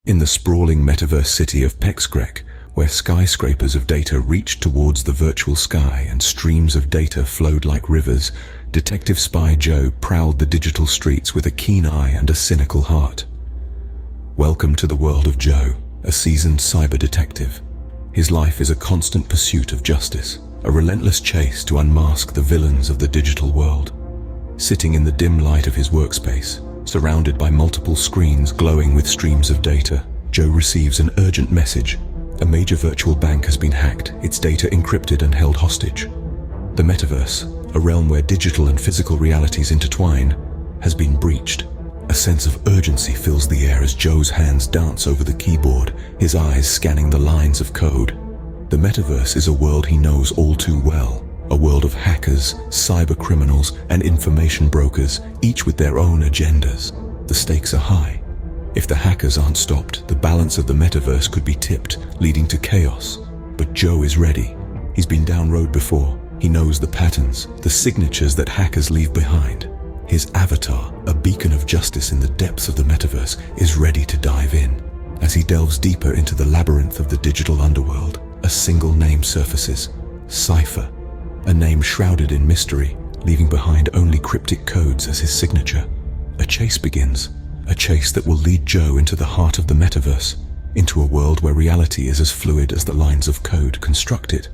In the sprawling metaverse city of PexGrec, where skyscrapers of data reached towards the virtual sky and streams of data flowed like rivers, Detective Spy Joe prowled the digital streets with a keen eye and a cynical heart. Welcome to the world of Joe, a seasoned cyber detective. His life is a constant pursuit of justice, a relentless chase to unmask the villains of the digital world. Sitting in the dim light of his workspace, surrounded by multiple screens glowing with streams of data, Joe receives an urgent message. A major virtual bank has been hacked, its data encrypted and held hostage. The Metaverse, a realm where digital and physical realities intertwine, has been breached. A sense of urgency fills the air as Joe's hands dance over the keyboard, his eyes scanning the lines of code. The Metaverse is a world he knows all too well, a world of hackers, cyber criminals, and information brokers, each with their own agendas. The stakes are high. If the hackers aren't stopped, the balance of the Metaverse could be tipped, leading to chaos. But Joe is ready. He's been down road before. He knows the patterns, the signatures that hackers leave behind. His avatar, a beacon of justice in the depths of the Metaverse, is ready to dive in. As he delves deeper into the labyrinth of the digital underworld, a single name surfaces: Cipher. A name shrouded in mystery, leaving behind only cryptic codes as his signature. A chase begins, a chase that will lead Joe into the heart of the Metaverse, into a world where reality is as fluid as the lines of code construct it.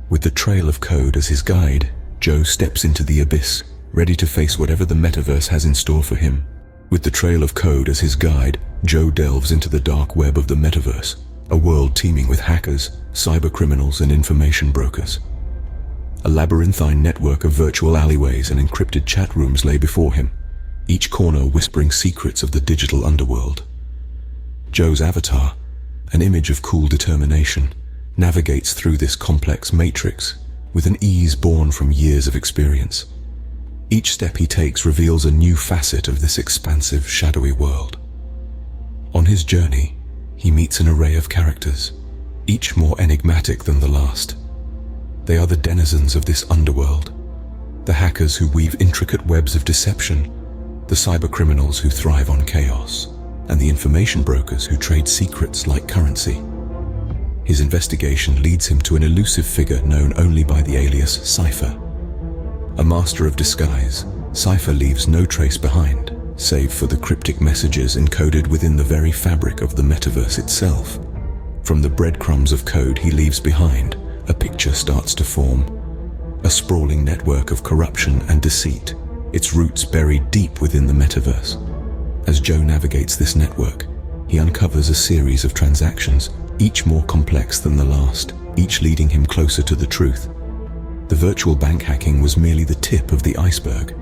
With the trail of code as his guide, Joe steps into the abyss, ready to face whatever the Metaverse has in store for him. With the trail of code as his guide, Joe delves into the dark web of the Metaverse, a world teeming with hackers, cyber criminals, and information brokers. A labyrinthine network of virtual alleyways and encrypted chat rooms lay before him, each corner whispering secrets of the digital underworld. Joe's avatar, an image of cool determination, navigates through this complex matrix with an ease born from years of experience. Each step he takes reveals a new facet of this expansive, shadowy world. On his journey, he meets an array of characters, each more enigmatic than the last. They are the denizens of this underworld, the hackers who weave intricate webs of deception, the cybercriminals who thrive on chaos, and the information brokers who trade secrets like currency. His investigation leads him to an elusive figure known only by the alias Cipher. A master of disguise, Cipher leaves no trace behind, save for the cryptic messages encoded within the very fabric of the Metaverse itself. From the breadcrumbs of code he leaves behind, a picture starts to form. A sprawling network of corruption and deceit, its roots buried deep within the Metaverse. As Joe navigates this network, he uncovers a series of transactions, each more complex than the last, each leading him closer to the truth. The virtual bank hacking was merely the tip of the iceberg.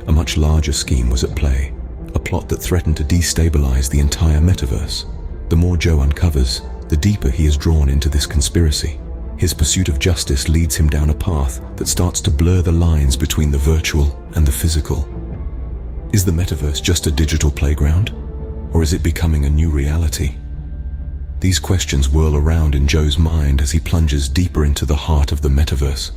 A much larger scheme was at play, a plot that threatened to destabilize the entire Metaverse. The more Joe uncovers, the deeper he is drawn into this conspiracy. His pursuit of justice leads him down a path that starts to blur the lines between the virtual and the physical. Is the Metaverse just a digital playground? Or is it becoming a new reality? These questions whirl around in Joe's mind as he plunges deeper into the heart of the Metaverse.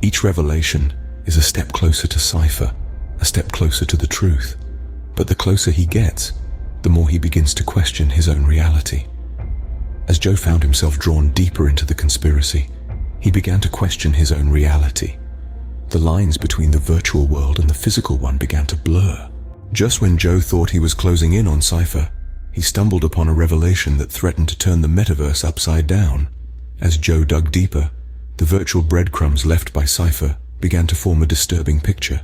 Each revelation is a step closer to Cipher, a step closer to the truth. But the closer he gets, the more he begins to question his own reality. As Joe found himself drawn deeper into the conspiracy, he began to question his own reality. The lines between the virtual world and the physical one began to blur. Just when Joe thought he was closing in on Cipher, he stumbled upon a revelation that threatened to turn the Metaverse upside down. As Joe dug deeper, the virtual breadcrumbs left by Cipher began to form a disturbing picture.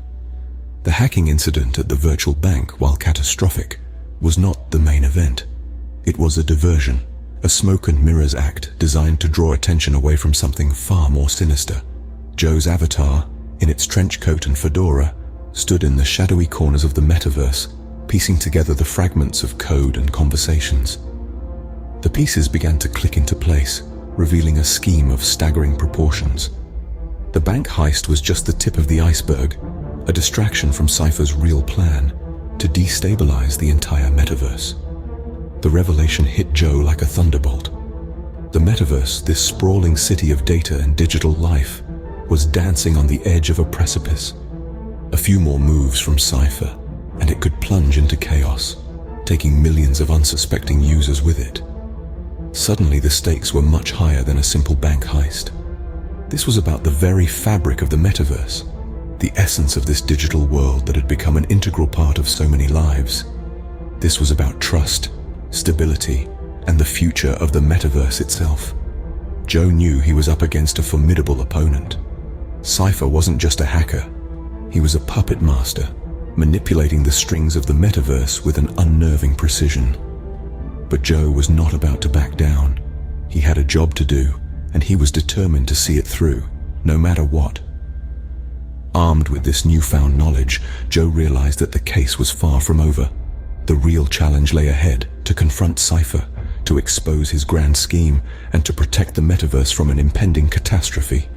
The hacking incident at the virtual bank, while catastrophic, was not the main event. It was a diversion. A smoke and mirrors act designed to draw attention away from something far more sinister. Joe's avatar, in its trench coat and fedora, stood in the shadowy corners of the Metaverse, piecing together the fragments of code and conversations. The pieces began to click into place, revealing a scheme of staggering proportions. The bank heist was just the tip of the iceberg, a distraction from Cipher's real plan to destabilize the entire Metaverse. The revelation hit Joe like a thunderbolt. The Metaverse, this sprawling city of data and digital life, was dancing on the edge of a precipice. A few more moves from Cipher, and it could plunge into chaos. taking millions of unsuspecting users with it. Suddenly, the stakes were much higher than a simple bank heist. This was about the very fabric of the metaverse, the essence of this digital world that had become an integral part of so many lives. This was about trust, stability, and the future of the metaverse itself. Joe knew he was up against a formidable opponent. Cipher wasn't just a hacker. He was a puppet master, manipulating the strings of the metaverse with an unnerving precision. But Joe was not about to back down. He had a job to do, and he was determined to see it through, no matter what. Armed with this newfound knowledge, Joe realized that the case was far from over. The real challenge lay ahead: to confront Cipher, to expose his grand scheme, and to protect the metaverse from an impending catastrophe.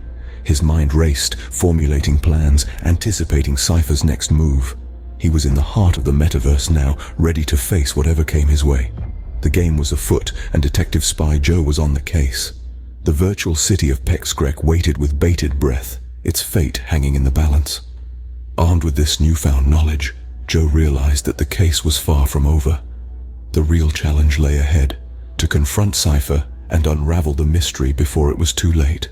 His mind raced, formulating plans, anticipating Cipher's next move. He was in the heart of the metaverse now, ready to face whatever came his way. The game was afoot, and Detective Spy Joe was on the case. The virtual city of PexGrec waited with bated breath, its fate hanging in the balance. Armed with this newfound knowledge, Joe realized that the case was far from over. The real challenge lay ahead: to confront Cipher and unravel the mystery before it was too late.